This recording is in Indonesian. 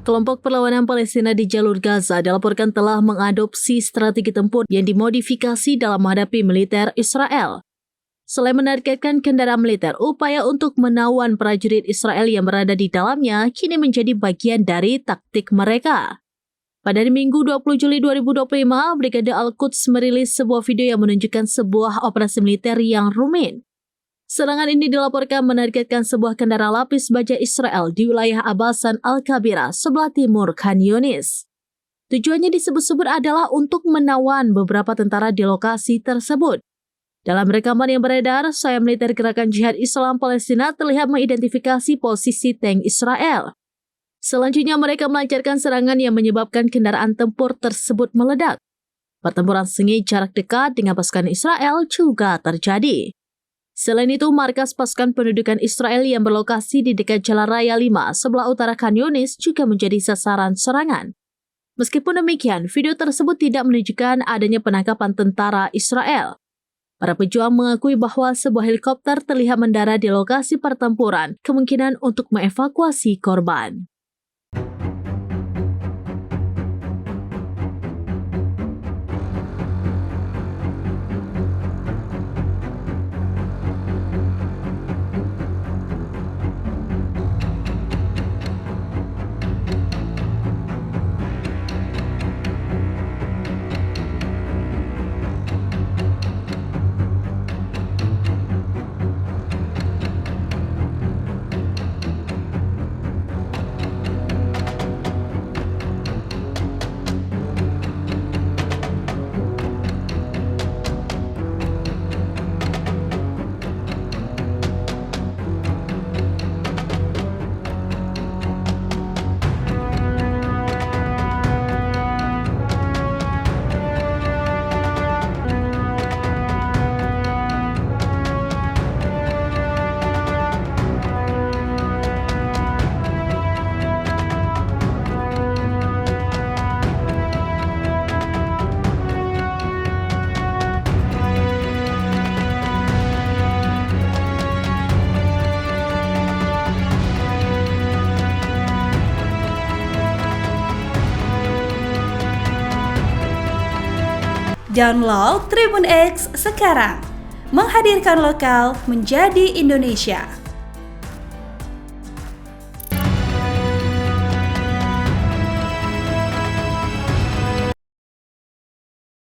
Kelompok perlawanan Palestina di jalur Gaza dilaporkan telah mengadopsi strategi tempur yang dimodifikasi dalam menghadapi militer Israel. Selain menargetkan kendaraan militer, upaya untuk menawan prajurit Israel yang berada di dalamnya kini menjadi bagian dari taktik mereka. Pada Minggu 20 Juli 2025, Brigade Al-Quds merilis sebuah video yang menunjukkan sebuah operasi militer yang rumit. Serangan ini dilaporkan menargetkan sebuah kendaraan lapis baja Israel di wilayah Abasan Al-Kabira sebelah timur Khan Yunis. Tujuannya disebut-sebut adalah untuk menawan beberapa tentara di lokasi tersebut. Dalam rekaman yang beredar, sayap militer Gerakan Jihad Islam Palestina terlihat mengidentifikasi posisi tank Israel. Selanjutnya mereka melancarkan serangan yang menyebabkan kendaraan tempur tersebut meledak. Pertempuran sengit jarak dekat dengan pasukan Israel juga terjadi. Selain itu, markas pasukan pendudukan Israel yang berlokasi di dekat Jalan Raya 5 sebelah utara Khan Yunis juga menjadi sasaran serangan. Meskipun demikian, video tersebut tidak menunjukkan adanya penangkapan tentara Israel. Para pejuang mengakui bahwa sebuah helikopter terlihat mendarat di lokasi pertempuran, kemungkinan untuk mengevakuasi korban. Download Tribun X sekarang, menghadirkan lokal menjadi Indonesia.